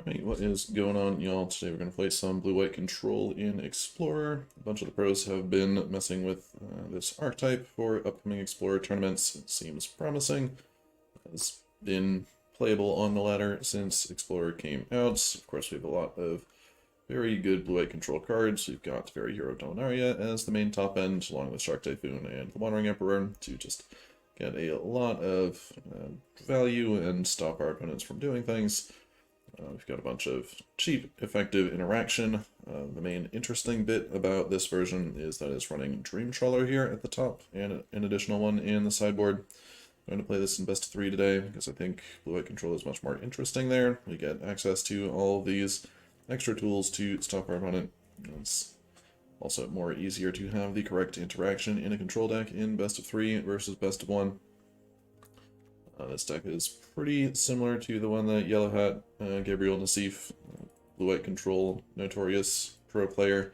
Alright, what is going on, y'all? Today we're going to play some blue-white control in Explorer. A bunch of the pros have been messing with this archetype for upcoming Explorer tournaments. It seems promising. It's been playable on the ladder since Explorer came out. Of course, we have a lot of very good blue-white control cards. We've got Very Hero Dominaria as the main top end, along with Shark Typhoon and the Wandering Emperor, to just get a lot of value and stop our opponents from doing things. We've got a bunch of cheap, effective interaction. The main interesting bit about this version is that it's running Dream Trawler here at the top, and an additional one in the sideboard. I'm going to play this in best of 3 today, because I think blue-white control is much more interesting there. We get access to all of these extra tools to stop our opponent. It's also more easier to have the correct interaction in a control deck in best of 3 versus best of 1. This deck is pretty similar to the one that Yellow Hat Gabriel Nassif, blue-white control, notorious pro player,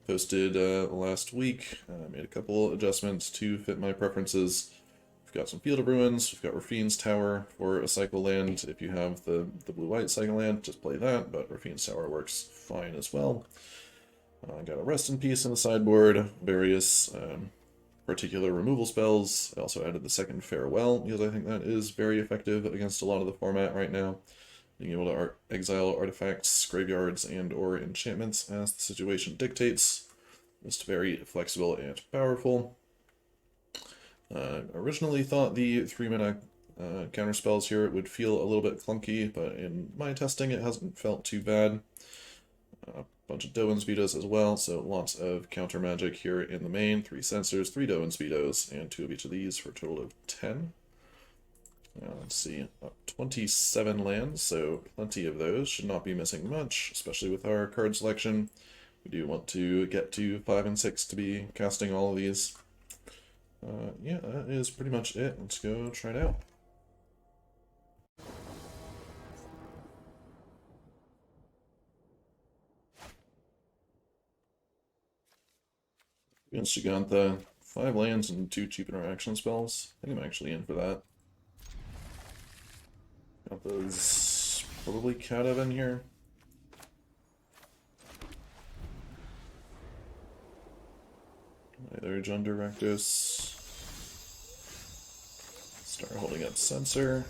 posted last week. Made a couple adjustments to fit my preferences. We've got some Field of Ruins, we've got Rafine's Tower for a cycle land. If you have the blue-white cycle land, just play that, but Rafine's Tower works fine as well. I got a Rest in Peace in the sideboard, various particular removal spells. I also added the second Farewell, because I think that is very effective against a lot of the format right now. Being able to exile artifacts, graveyards, and or enchantments as the situation dictates. Just very flexible and powerful. Originally thought the 3-mana counter spells here would feel a little bit clunky, but in my testing it hasn't felt too bad. Bunch of Doan Speedos as well, so lots of counter magic here in the main. 3 Censors, 3 Doan Speedos, and 2 of each of these for a total of 10. Let's see, 27 lands, so plenty of those. Should not be missing much, especially with our card selection. We do want to get to 5 and 6 to be casting all of these. Yeah, that is pretty much it. Let's go try it out. Against Giganta, 5 lands and 2 cheap interaction spells. I think I'm actually in for that. Got those probably Kadev in here. Either John Directus. Start holding up Censor.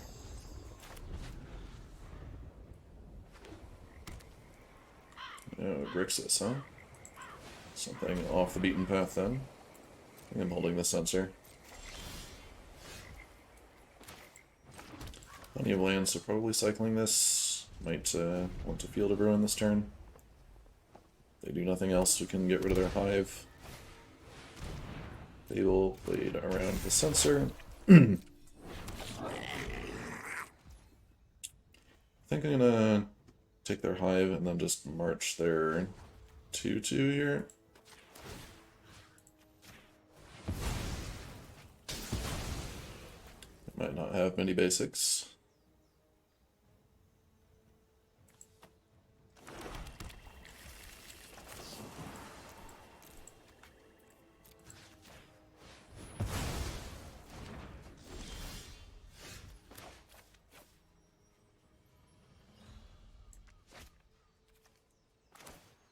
Oh, Grixis, huh? Something off the beaten path then. I think I'm holding the Censor. Plenty of lands, so probably cycling this. Might want to Field of Ruin this turn. If they do nothing else, we can get rid of their Hive. They will blade around the Censor. I think I'm gonna take their Hive and then just march their 2/2 here. Might not have many basics.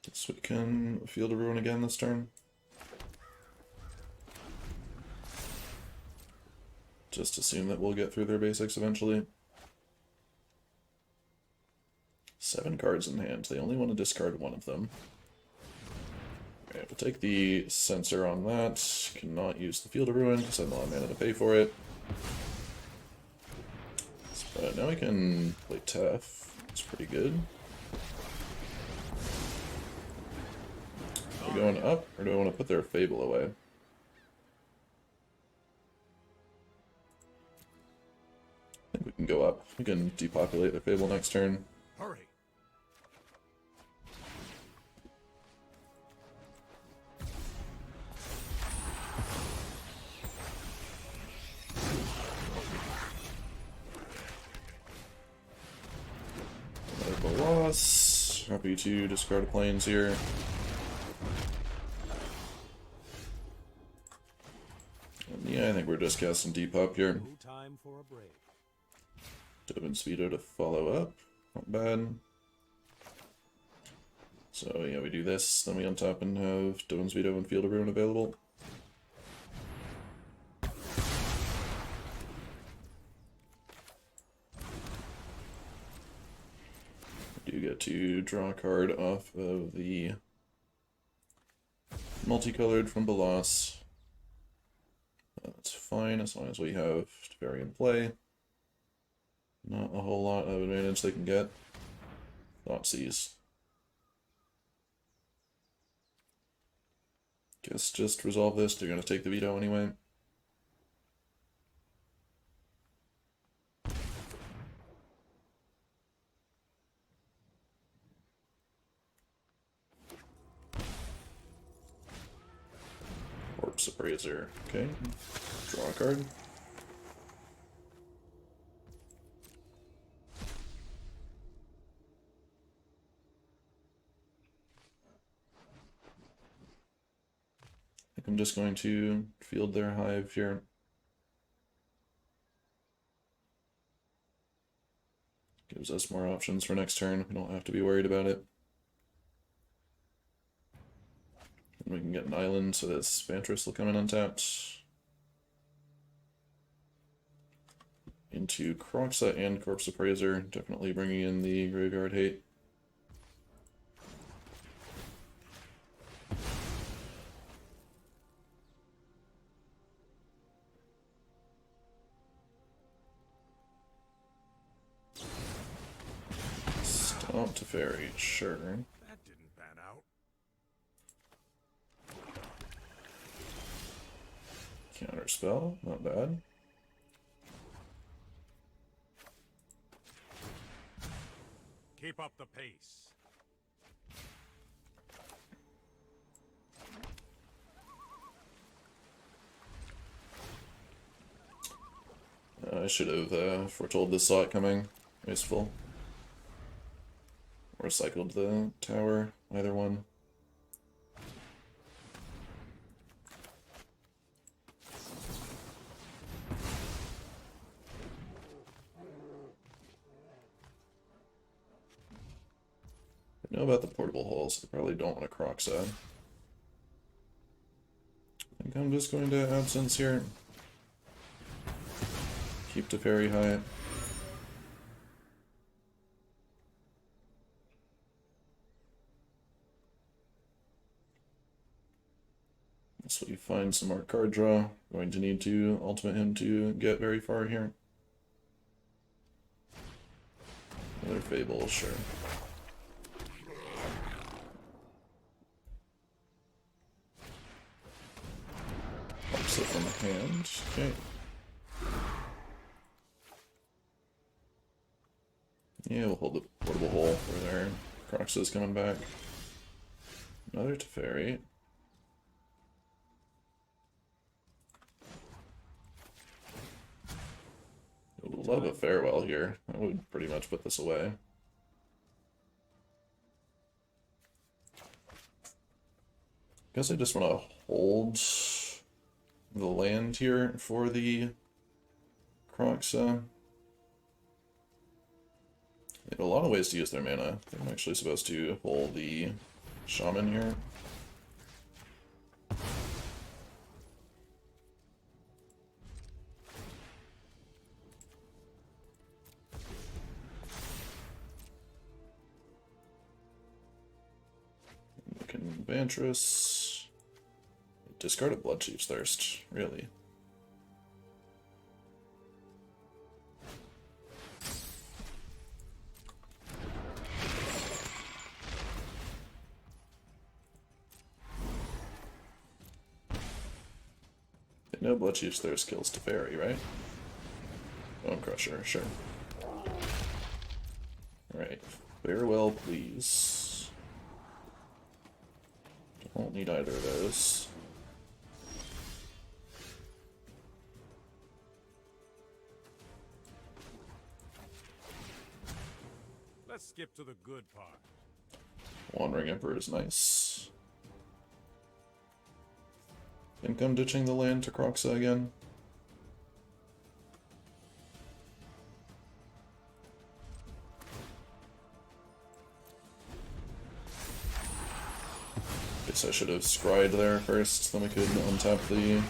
Guess we can Field of Ruin again this turn. Just assume that we'll get through their basics eventually. 7 cards in hand. They only want to discard 1 of them. Alright, we'll take the Censor on that. Cannot use the Field of Ruin because I have a lot of mana to pay for it. But now we can play Tef. It's pretty good. Are we going up, or do I want to put their Fable away? I think we can go up. We can depopulate their Fable next turn. Hurry. Another loss. Happy to discard planes here. And yeah, I think we're just casting Depop here. No time for a break. Doan Speedo to follow up. Not bad. So yeah, we do this, then we untap and have Doan's Veto and Field of Ruin available. We do get to draw a card off of the multicolored from Bolas. That's fine as long as we have Teferi in play. Not a whole lot of advantage they can get. Thoughtseize. Guess just resolve this, they're gonna take the veto anyway. Corpse Appraiser, okay. Draw a card. I'm just going to field their hive here. Gives us more options for next turn. We don't have to be worried about it. And we can get an island so that Spantris will come in untapped. Into Kroxa and Corpse Appraiser, definitely bringing in the graveyard hate. Stomp Teferi, sure. That didn't pan out. Counterspell, not bad. Keep up the pace. I should have foretold this saw it coming. Wasteful. Or cycled the tower, either one. I know about the portable holes, I probably don't want to Kroxa. I think I'm just going to Absence here. Keep Teferi high. So we find some more card draw. Going to need to ultimate him to get very far here. Another Fable, sure. Pops it from the hand. Okay. Yeah, we'll hold the portable hole for there. Kroxa's coming back. Another Teferi. Would love a farewell here. I would pretty much put this away. Guess I just want to hold the land here for the Kroxa. They have a lot of ways to use their mana. I'm actually supposed to hold the Shaman here. Vantress. Discard a Bloodchief's Thirst, really. No Bloodchief's Thirst kills Teferi, right? Bone Crusher, sure. Alright, farewell, please. Won't need either of those. Let's skip to the good part. Wandering Emperor is nice. Think I'm ditching the land to Kroxa again. Guess I should have scryed there first, then we could untap the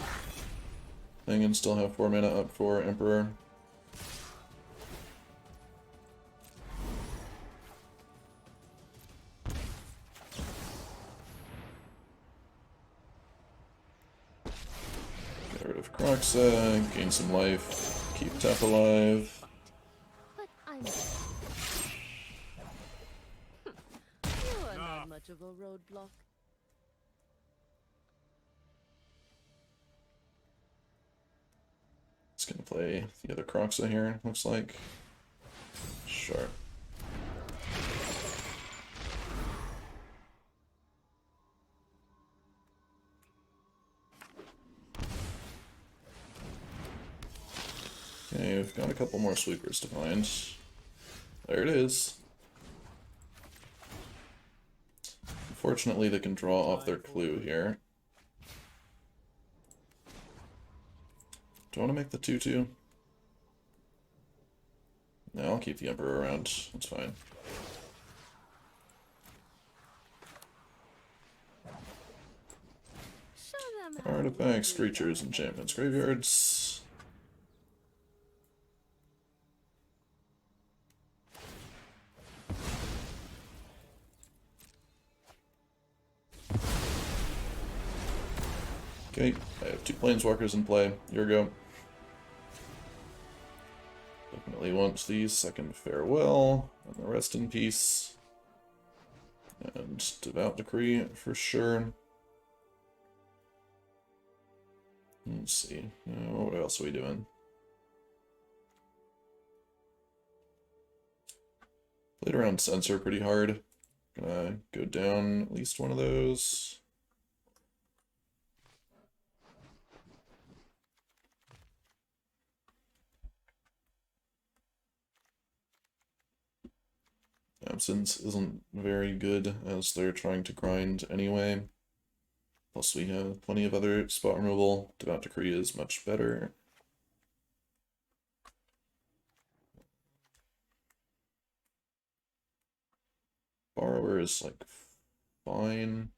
thing and still have 4 mana up for Emperor. Get rid of Croxa, gain some life, keep Tap alive. But I'm You're not much of a roadblock. It's gonna play the other Croxa here, looks like. Sure. Okay, we've got a couple more sweepers to find. There it is. Unfortunately, they can draw off their clue here. Do I want to make the 2/2? No, I'll keep the Emperor around. That's fine. Show them how Artifacts, we creatures, enchantments, graveyards. Okay, I have 2 Planeswalkers in play. Here we go. Definitely want the second Farewell, and the Rest in Peace. And Devout Decree for sure. Let's see. What else are we doing? Played around Censor pretty hard. Gonna go down at least one of those. Absence isn't very good as they're trying to grind anyway. Plus we have plenty of other spot removal. Devout Decree is much better. Borrower is like fine.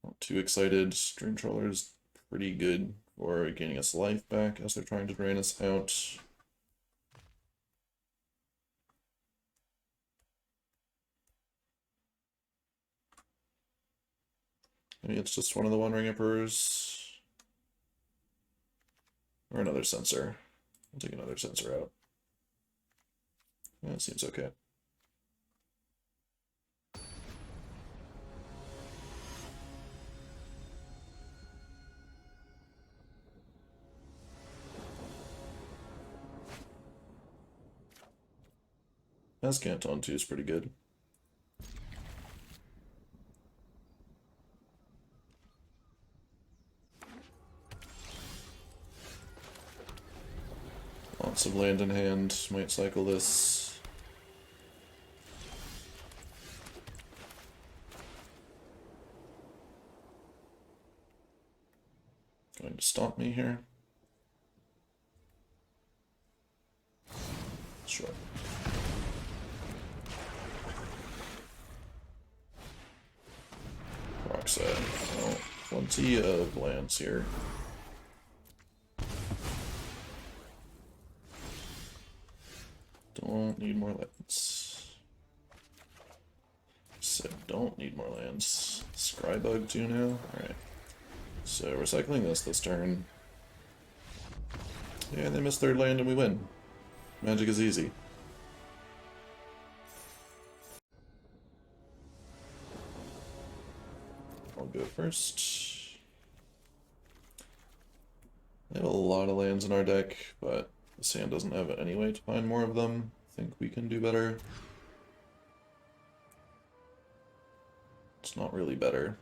Not too excited. Dream Trawler is pretty good for gaining us life back as they're trying to drain us out. Maybe it's just one of the Wandering Emperors. Or another Censor. I'll take another Censor out. That seems okay. As Canton 2 is pretty good. Lots of land in hand, might cycle this. Going to stop me here. Sure. Roxette. Well, plenty of lands here. Don't need more lands. Said don't need more lands. Scrybug too now? Alright. So we're cycling this turn. Yeah, they miss third land and we win. Magic is easy. I'll go first. We have a lot of lands in our deck, but this hand doesn't have any way to find more of them. I think we can do better. It's not really better.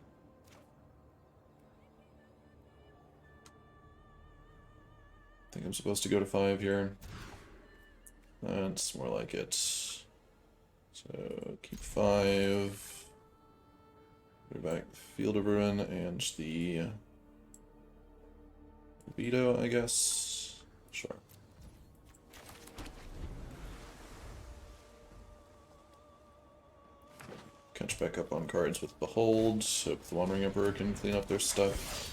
I think I'm supposed to go to 5 here. That's more like it. So keep 5. Go back Field of Ruin and the Veto, I guess. Sure. Catch back up on cards with Behold. Hope the Wandering Emperor can clean up their stuff.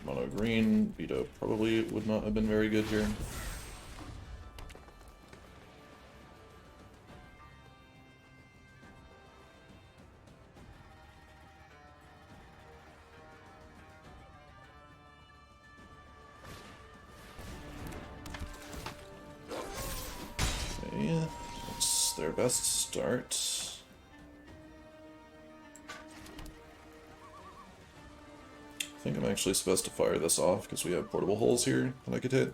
Mono green. Veto probably would not have been very good here. Okay, that's their best start. I think I'm actually supposed to fire this off because we have portable holes here that I could hit.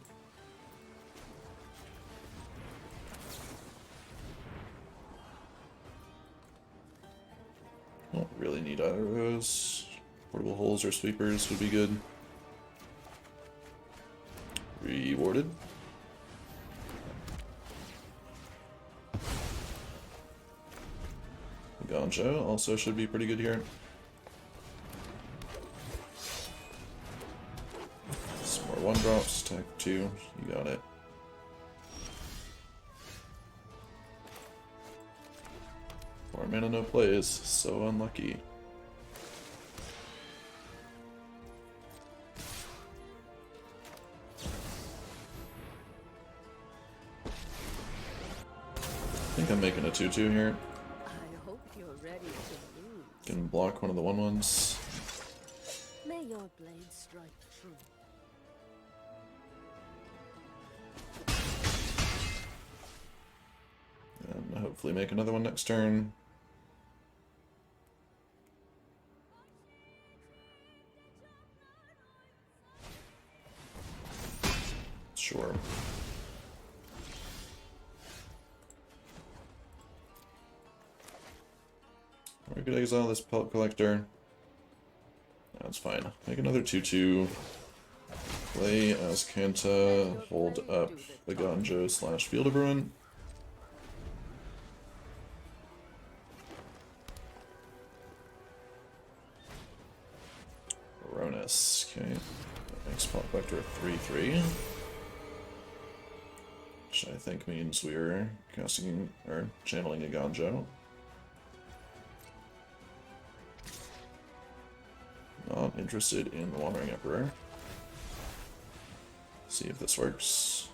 Don't really need either of those. Portable holes or sweepers would be good. Rewarded. Ganja also should be pretty good here. Some more 1-drops, attack 2, you got it. Four mana no plays, so unlucky. I think I'm making a 2/2 here. I hope you're ready to lose. Can block one of the 1/1s. May your blade strike true. And hopefully make another one next turn. Sure. We could exile this pellet collector. That's fine. Make another 2/2. Play Azcanta, hold up the Ganjo / Field of Ruin. Baroness, okay. That makes Pellet Collector a 3/3. Which I think means we're casting or channeling a Ganjo. Not interested in the Wandering Emperor. See if this works.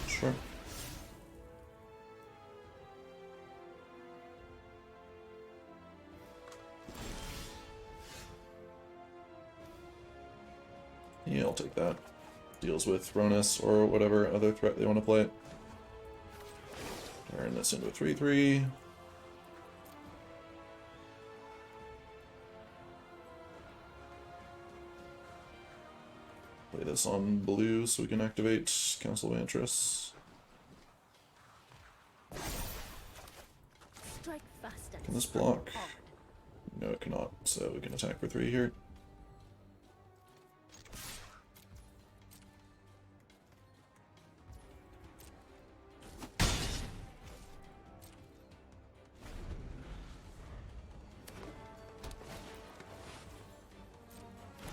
Sure. Yeah, I'll take that. Deals with Ronus or whatever other threat they want to play. Turn this into a 3/3. Play this on blue so we can activate Council of Antris. Strike fast and Can this strike block? hard. No, it cannot, so we can attack for 3 here.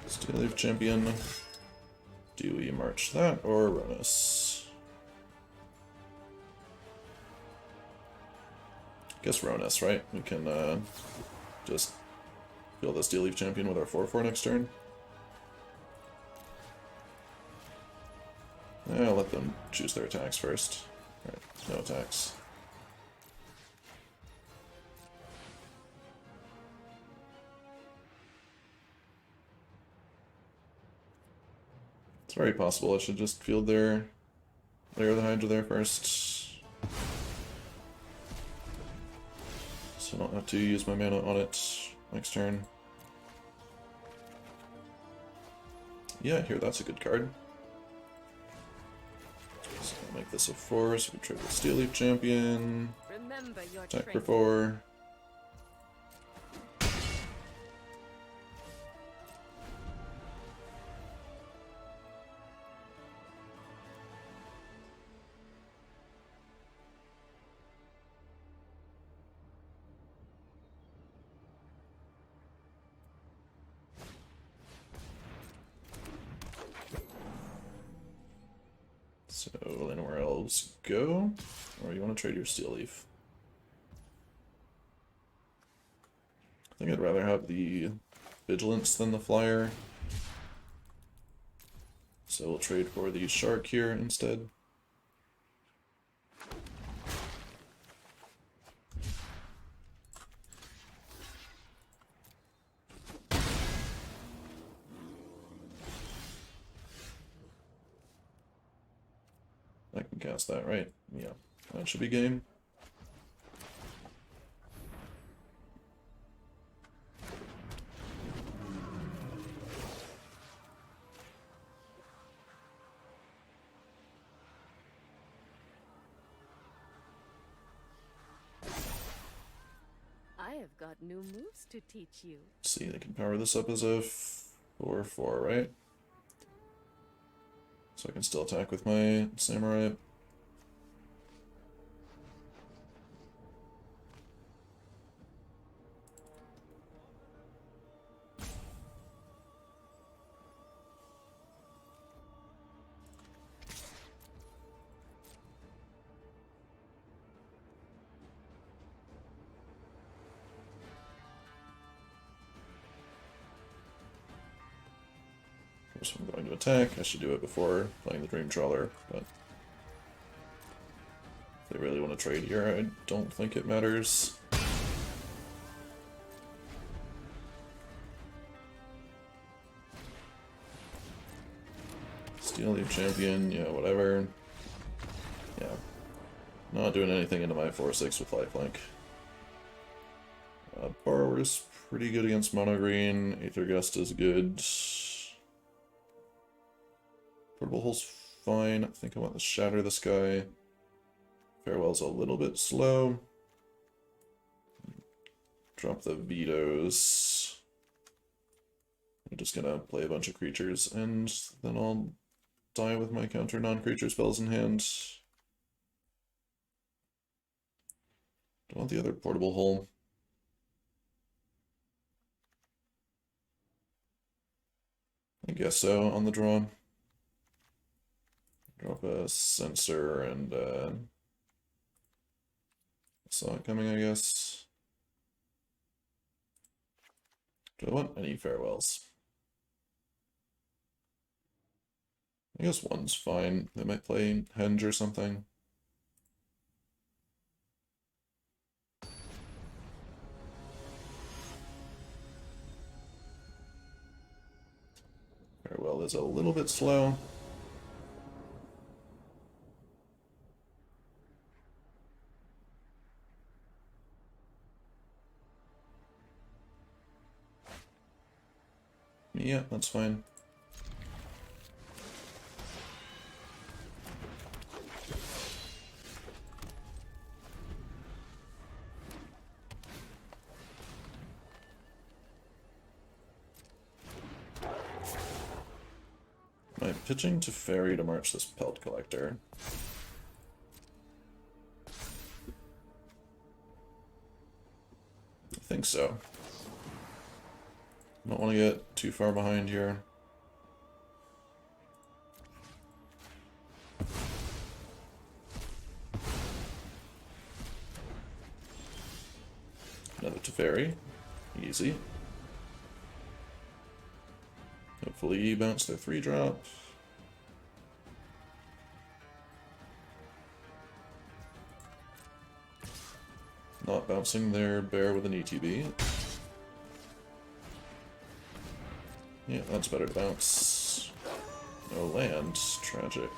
Steel Leaf Champion. Do we march that or Ronus? Guess Ronus, right? We can just kill the Steel Leaf Champion with our 4/4 next turn. I'll let them choose their attacks first. Alright, no attacks. It's very possible I should just field their Lair of the Hydra there first. So I don't have to use my mana on it next turn. Yeah, here, that's a good card. So I'll make this a 4, so we trade with Steel Leaf Champion. Remember your Attack for training. 4. So, anywhere else go? Or you want to trade your Steel Leaf? think I'd rather have the Vigilance than the Flyer. So we'll trade for the Shark here instead. I can cast that, right? Yeah, that should be game. I have got new moves to teach you. Let's see, they can power this up as a 4/4, right? So I can still attack with my Samurai. Of course, I'm going to attack. I should do it before playing the Dream Trawler, but if they really want to trade here, I don't think it matters. Steal the champion, yeah, whatever. Yeah. Not doing anything into my 4/6 with lifelink. Borrower's pretty good against mono green. Aether Gust is good. Portable Hole's fine. I think I want to shatter this guy. Farewell's a little bit slow. Drop the vetoes. I'm just gonna play a bunch of creatures and then I'll die with my counter non-creature spells in hand. Do I want the other Portable Hole? I guess so, on the draw. Drop a Sensor and saw it coming, I guess. Do I want any Farewells? I guess one's fine. They might play Henge or something. Farewell is a little bit slow. Yeah, that's fine. Am I pitching to Fairy to march this Pelt Collector? I think so. Don't want to get too far behind here. Another Teferi. Easy. Hopefully bounce their 3-drop. Not bouncing their bear with an ETB. Yeah, that's better to bounce. No land. Tragic.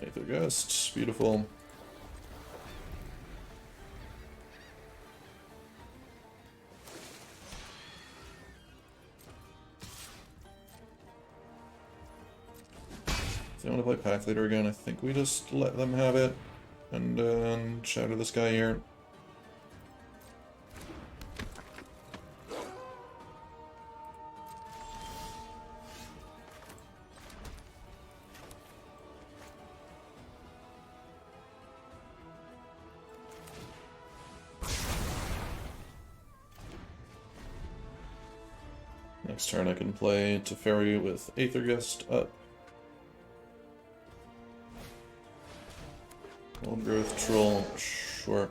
Aether Gust. Beautiful. If they want to play Pack Leader again, I think we just let them have it and shatter this guy here. Next turn I can play Teferi with Aether Gust up. Old Growth Troll, sure.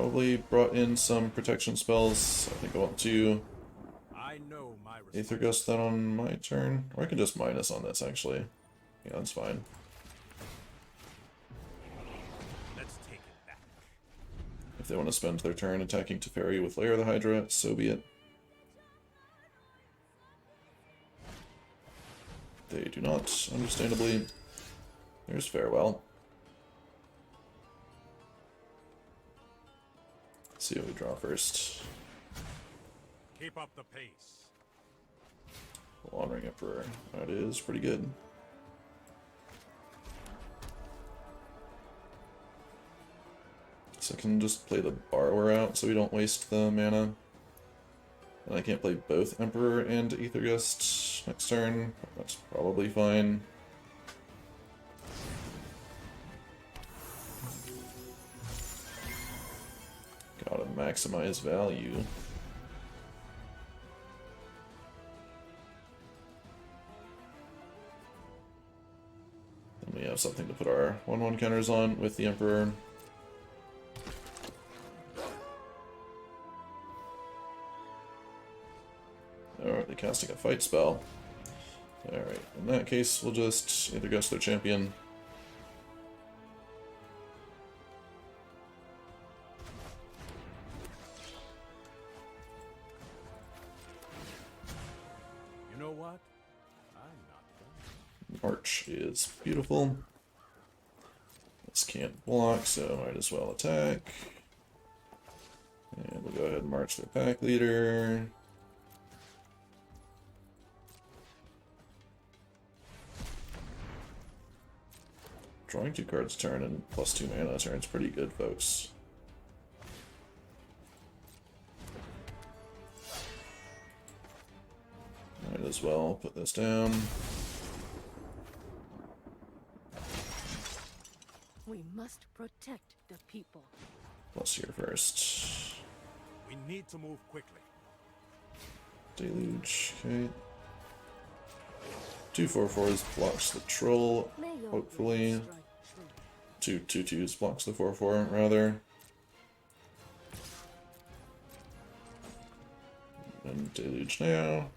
Probably brought in some protection spells. I think I want to I know my Aether Gust that on my turn. Or I can just minus on this, actually. Yeah, that's fine. Let's take it back. If they want to spend their turn attacking Teferi with Lair of the Hydra, so be it. They do not, understandably. There's Farewell. Let's see what we draw first. Keep up the pace. Wandering Emperor. That is pretty good. So I can just play the Borrower out so we don't waste the mana. And I can't play both Emperor and Aether Gust next turn. That's probably fine. Gotta maximize value. Then we have something to put our 1/1 counters on with the Emperor. Alright, they're casting a fight spell. Alright, in that case, we'll just Aether Gust their champion. You know what? I'm not done. March is beautiful. This can't block, so might as well attack. And we'll go ahead and march their pack leader. Drawing 2 cards a turn and +2 mana a turn is pretty good, folks. Might as well put this down. We must protect the people. Plus here first. We need to move quickly. Deluge, okay. 2 4/4s blocks the troll, May your hopefully. blade strike true. 2 2/2s blocks the 4/4, rather. And Deluge now.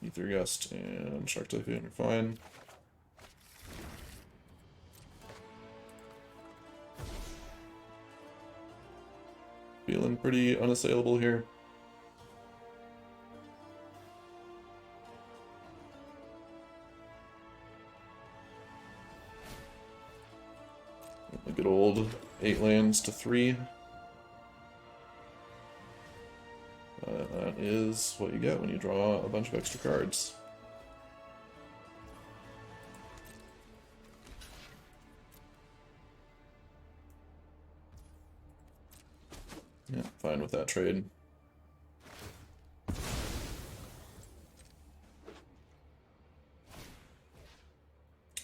Aether Gust and Shark Typhoon are fine. Feeling pretty unassailable here. A good old 8 lands to 3. That is what you get when you draw a bunch of extra cards. Yeah, fine with that trade.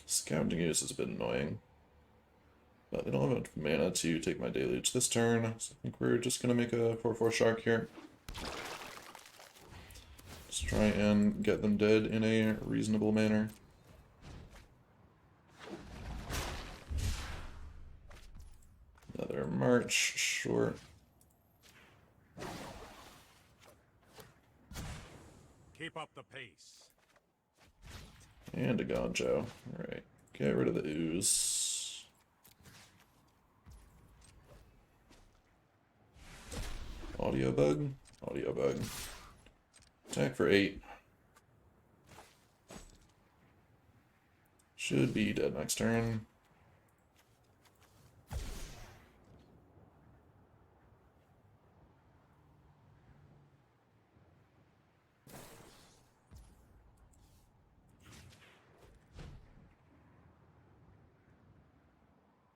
Scavenging use is a bit annoying. But they don't have enough mana to take my Deluge this turn, so I think we're just going to make a 4/4 Shark here. Just try and get them dead in a reasonable manner. Another March, sure. Keep up the pace. And a Gonjo. Alright, get rid of the ooze. Audio bug? Audio bug. Attack for 8. Should be dead next turn.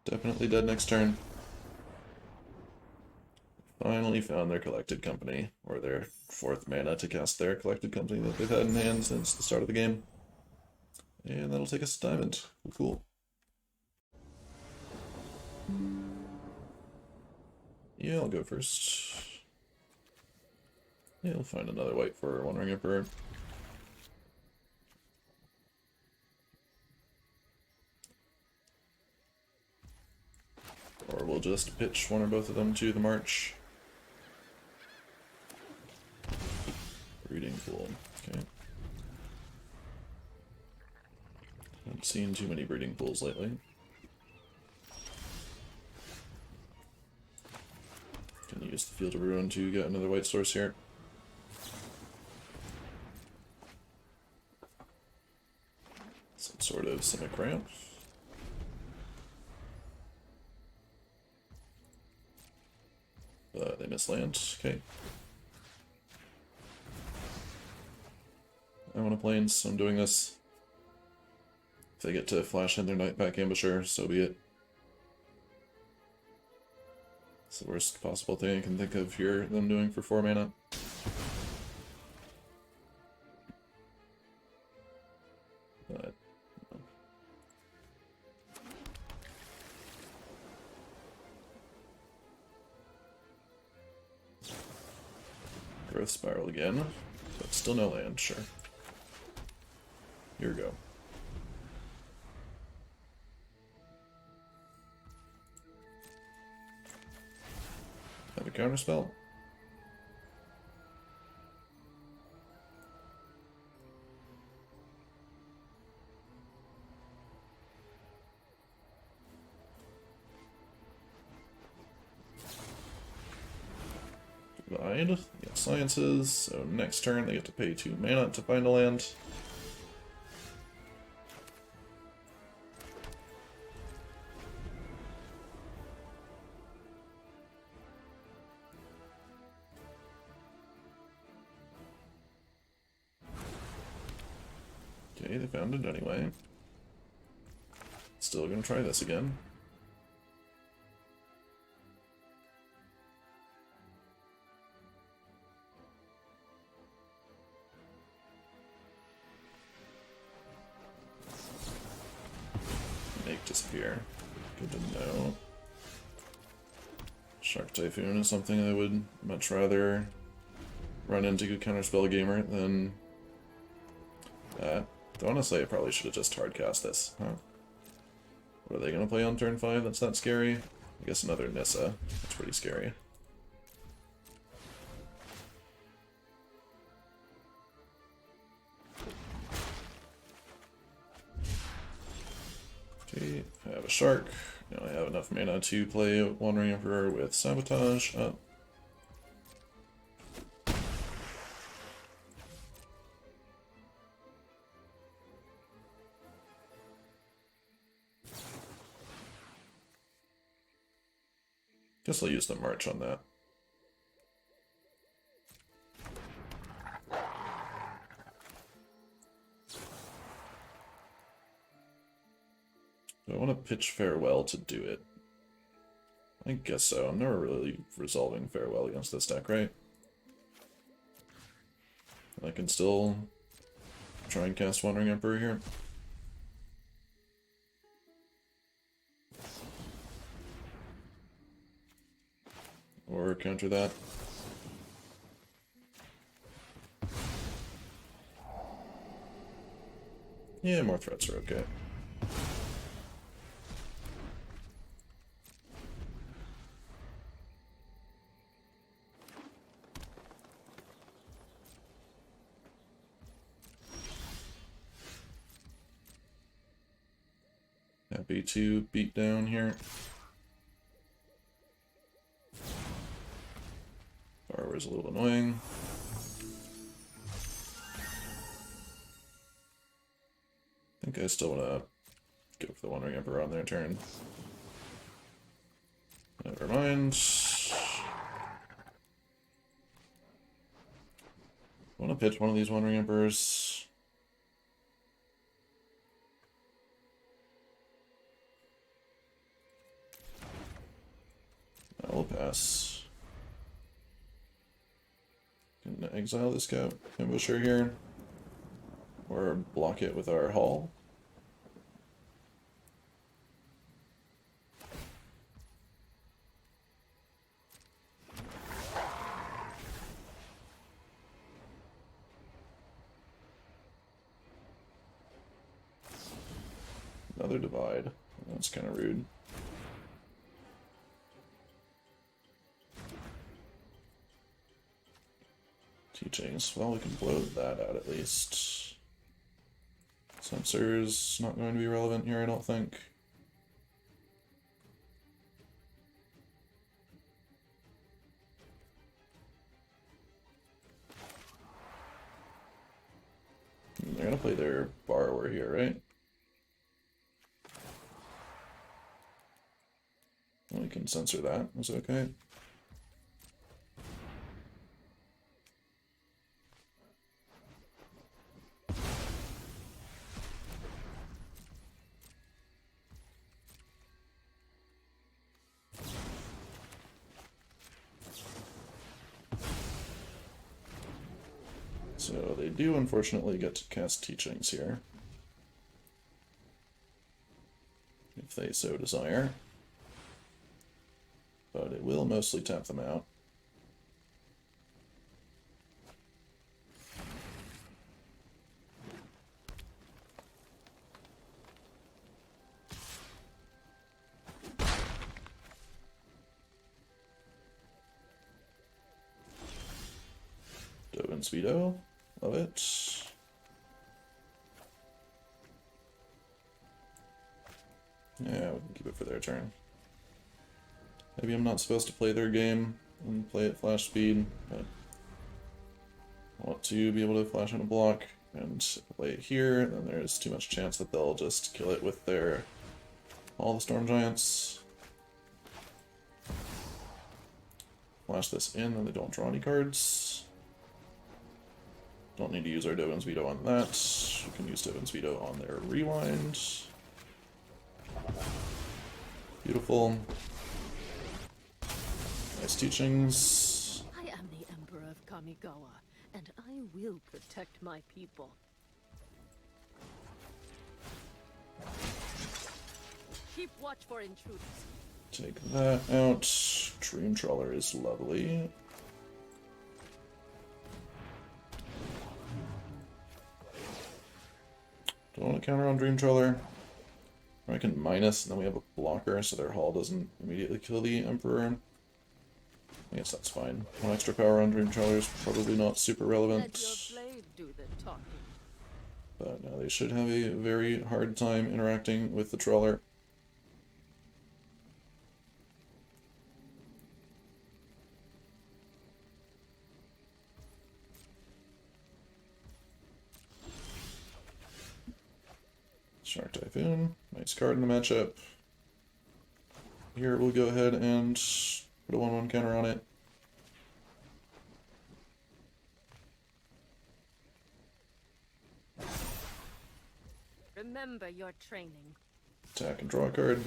Definitely dead next turn. Finally found their Collected Company, or their 4th mana to cast their Collected Company that they've had in hand since the start of the game. And that'll take us to Diamond. Cool. Yeah, I'll go first. Yeah, I'll find another white for Wandering Emperor. Or we'll we'll just pitch one or both of them to the march. Breeding pool. Okay. Haven't seen too many breeding pools lately. Can use the Field of Ruin to get another white source here. Some sort of Simic ramp. They miss land. Okay. I want to plains, so I'm doing this. If they get to flash in their Nightpack Ambusher, so be it. It's the worst possible thing I can think of here, them doing for 4 mana. But, Growth Spiral again, but still no land, sure. Here we go. Have a counterspell. Divide. Get sciences. So next turn they get to pay 2 mana to find a land. Okay, they found it anyway. Still gonna try this again. Make disappear. Good to know. Shark Typhoon is something I would much rather run into Counterspell Gamer than that. Though honestly, I probably should have just hardcast this, huh? What are they gonna play on turn 5 that's that scary? I guess another Nissa. That's pretty scary. Okay, I have a Shark. Now I have enough mana to play Wandering Emperor with Sabotage up. Guess I'll use the March on that. Do I want to pitch Farewell to do it? I guess so. I'm never really resolving Farewell against this deck, right? I can still try and cast Wandering Emperor here. Or counter that. Yeah, more threats are okay. Happy to beat down here. Borrower's a little annoying. I think I still want to go for the Wandering Emperor on their turn. Never mind. I want to pitch one of these Wandering Emperors. I will pass. Can exile this Scout Ambusher here. Or block it with our Haul. Another Divide. That's kind of rude. Teachings. Well, we can blow that out at least. Sensors not going to be relevant here, I don't think. They're gonna play their borrower here, right? We can censor that. Is it okay? So they do unfortunately get to cast Teachings here, if they so desire, but it will mostly tap them out. Dovin's Veto. Love it. Yeah, we can keep it for their turn. Maybe I'm not supposed to play their game and play at flash speed, but I want to be able to flash on a block and play it here, then there's too much chance that they'll just kill it with their all the Storm Giants. Flash this in, and they don't draw any cards. Don't need to use our Dovin's Veto on that. We can use Dovin's Veto on their Rewind. Beautiful. Nice Teachings. I am the Emperor of Kamigawa, and I will protect my people. Keep watch for intruders. Take that out. Dream Trawler is lovely. Don't want to counter on Dream Trawler. Or I can minus, and then we have a blocker, so their Hall doesn't immediately kill the Emperor. I guess that's fine. 1 extra power on Dream Trawler is probably not super relevant. Let your blade do the talking. But no, they should have a very hard time interacting with the Trawler. Shark Typhoon, nice card in the matchup. Here we'll go ahead and put a 1/1 counter on it. Remember your training. Attack and draw a card.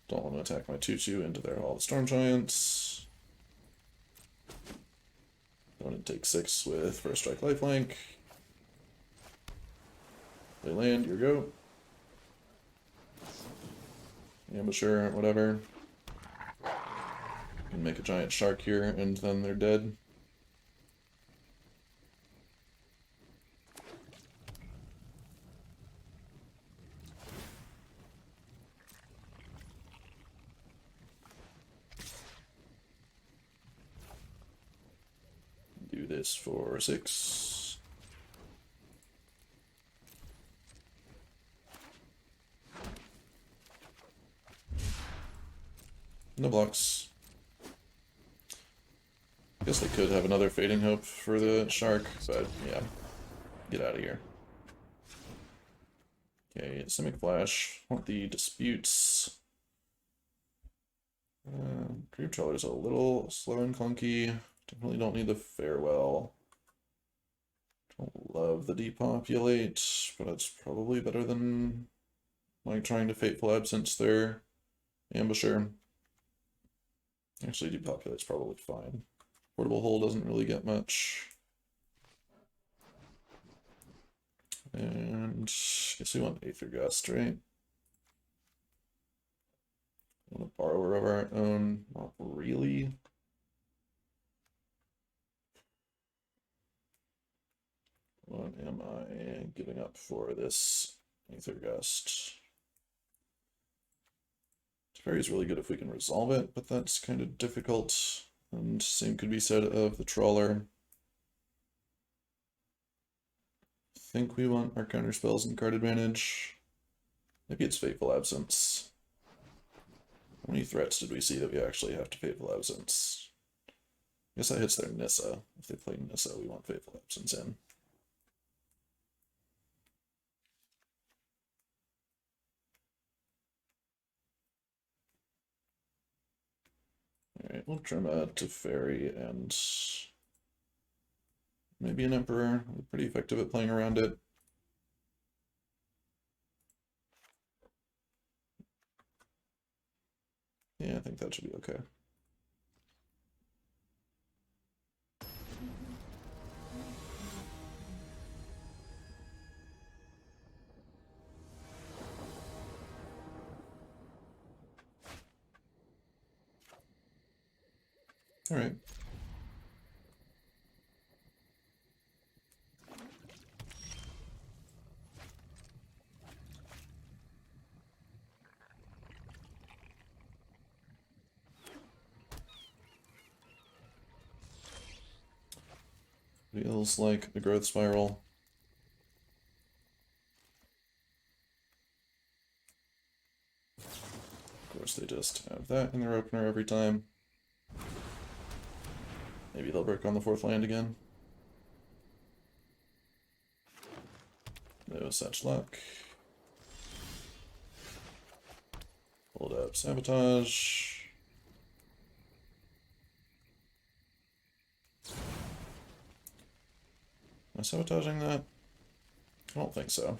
Don't want to attack my 2/2 into their Hall of Storm Giants. Don't want to take 6 with First Strike Lifelink. They land, here you go. Ambusher, whatever. Can make a giant shark here, and then they're dead. Do this for 6. No blocks. Guess they could have another Fading Hope for the shark, but yeah. Get out of here. Okay, Simic Flash. Want the disputes. Dream Trawler's a little slow and clunky. Definitely don't need the Farewell. Don't love the Depopulate, but it's probably better than like trying to Fateful Absence their Ambusher. Actually, Depopulate's probably fine. Portable Hole doesn't really get much. And guess we want Aether Gust, right? Want a borrower of our own? Not really. What am I giving up for this Aether Gust? Teferi's really good if we can resolve it, but that's kind of difficult. And same could be said of the Trawler. I think we want our counter spells and card advantage. Maybe it's Fateful Absence. How many threats did we see that we actually have to Fateful Absence? I guess that hits their Nissa. If they play Nissa, we want Fateful Absence in. Alright, we'll trim a Teferi and maybe an Emperor. We're pretty effective at playing around it. Yeah, I think that should be okay. Alright. Feels like a growth spiral. Of course, they just have that in their opener every time. Maybe they'll break on the 4th land again. No such luck. Hold up, Sabotage. Am I sabotaging that? I don't think so.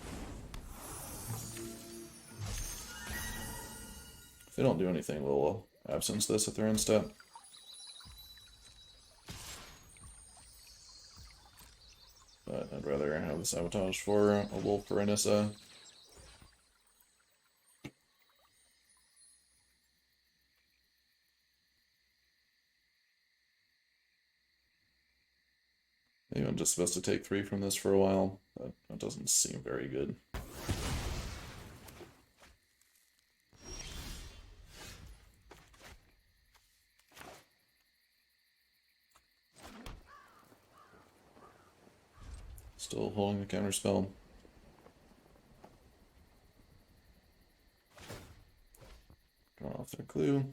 If they don't do anything, we'll absence this at their end step. But I'd rather have the sabotage for a wolf or a Nissa. Maybe I'm just supposed to take 3 from this for a while, but that doesn't seem very good. Still holding the counterspell. Draw off their clue.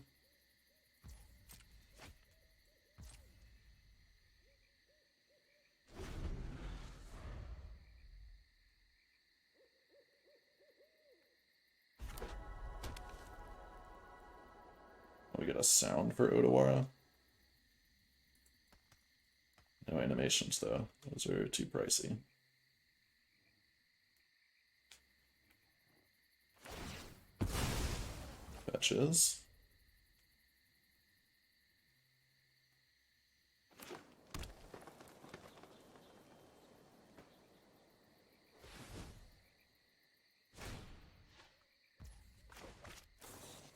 We get a sound for Odawara. No animations though, those are too pricey. Fetches.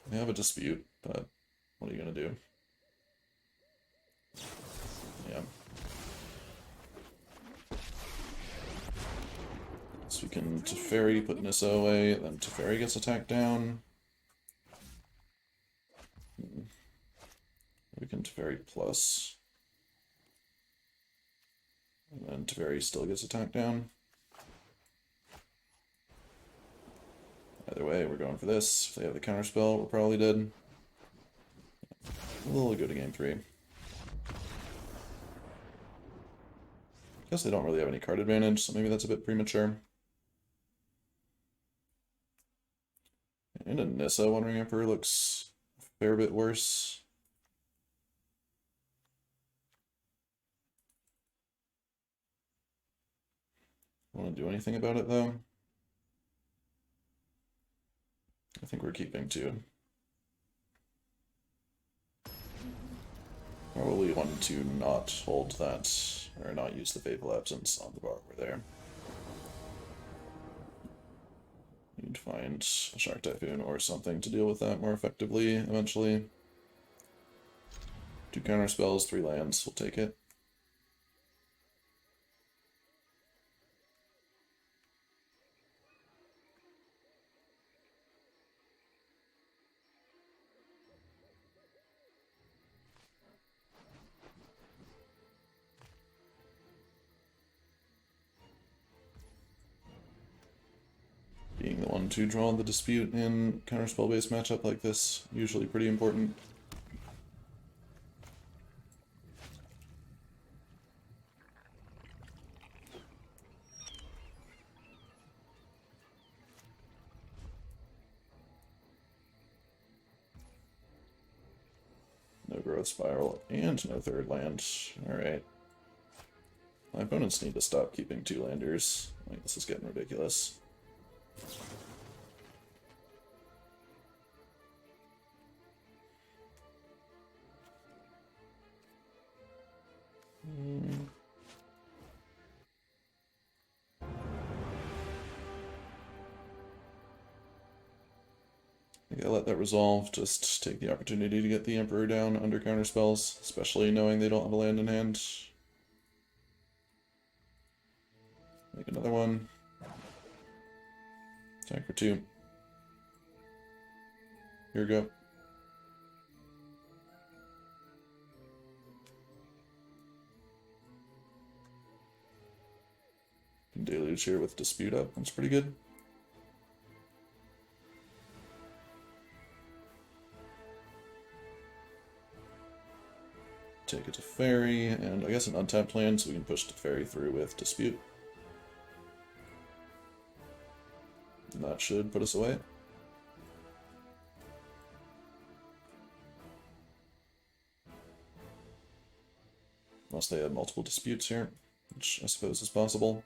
We have a dispute, but what are you gonna do? Yeah. So we can Teferi, put Nissa away, then Teferi gets attacked down. We can Teferi plus. And then Teferi still gets attacked down. Either way, we're going for this. If they have the counterspell, we're probably dead. We'll go to game 3. Guess they don't really have any card advantage, so maybe that's a bit premature. And a Nissa Wandering Emperor looks a fair bit worse. Want to do anything about it though? I think we're keeping 2. Probably want to not hold that, or not use the Fateful Absence on the bar over there. Need to find a Shark Typhoon or something to deal with that more effectively eventually. 2 counter spells, 3 lands, we'll take it. want to draw the dispute in counterspell-based matchup like this. Usually pretty important. No growth spiral and no third land. Alright. My opponents need to stop keeping 2 landers. Like, this is getting ridiculous. I think I'll let that resolve, just take the opportunity to get the Emperor down under counter spells, especially knowing they don't have a land in hand. Make another one. Attack for 2. Here we go. Can deluge here with Dispute up, that's pretty good. Take it to Fairy, and I guess an untapped land, so we can push the Fairy through with Dispute. And that should put us away. Unless they have multiple disputes here, which I suppose is possible.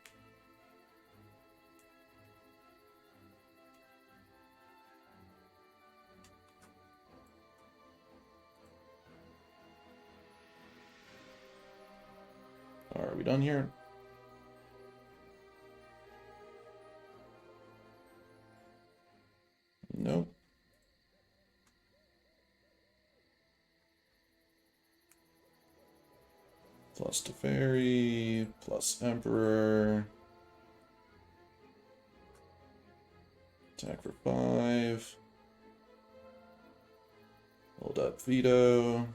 Are we done here? Nope. Plus Teferi, plus Emperor. Attack for 5. Hold up Veto.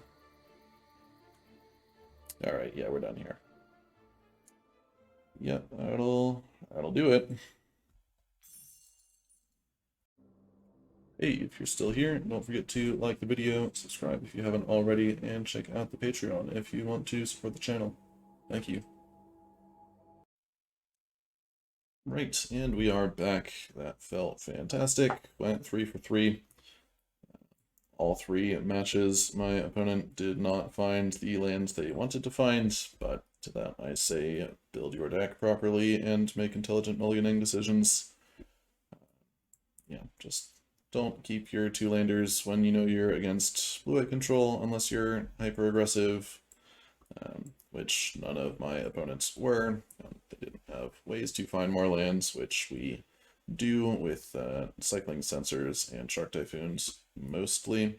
Alright, yeah, we're done here. Yep, that'll do it. Hey, if you're still here, don't forget to like the video, subscribe if you haven't already, and check out the Patreon if you want to support the channel. Thank you. Right, and we are back. That felt fantastic. Went 3 for 3. All 3 matches, my opponent did not find the lands they wanted to find, but to that I say build your deck properly and make intelligent mulliganing decisions. Yeah, just don't keep your 2 landers when you know you're against blue-white control unless you're hyper-aggressive, which none of my opponents were. They didn't have ways to find more lands, which we do with cycling sensors and Shark Typhoons mostly.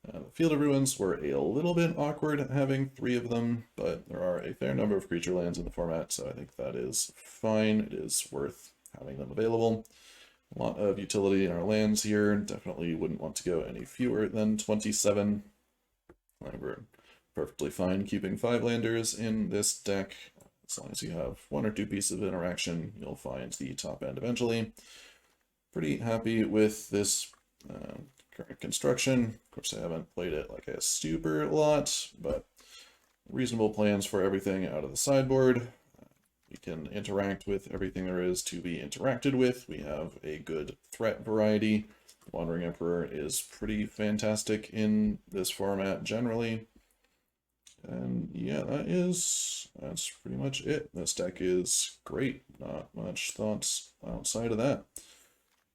The Field of Ruins were a little bit awkward having 3 of them, but there are a fair number of creature lands in the format, so I think that is fine. It is worth having them available. A lot of utility in our lands here. Definitely wouldn't want to go any fewer than 27. We're perfectly fine keeping 5 landers in this deck. As long as you have 1 or 2 pieces of interaction, you'll find the top end eventually. Pretty happy with this current construction. Of course, I haven't played it like a super lot, but reasonable plans for everything out of the sideboard. We can interact with everything there is to be interacted with. We have a good threat variety. Wandering Emperor is pretty fantastic in this format generally. And yeah, that's pretty much it. This deck is great. Not much thoughts outside of that.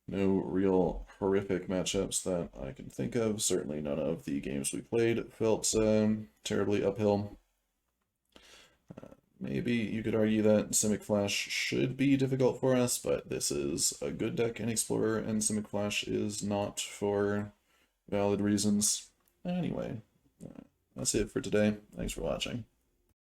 No real horrific matchups that I can think of. Certainly none of the games we played felt terribly uphill. Maybe you could argue that Simic Flash should be difficult for us, but this is a good deck in Explorer, and Simic Flash is not for valid reasons. Anyway, that's it for today. Thanks for watching.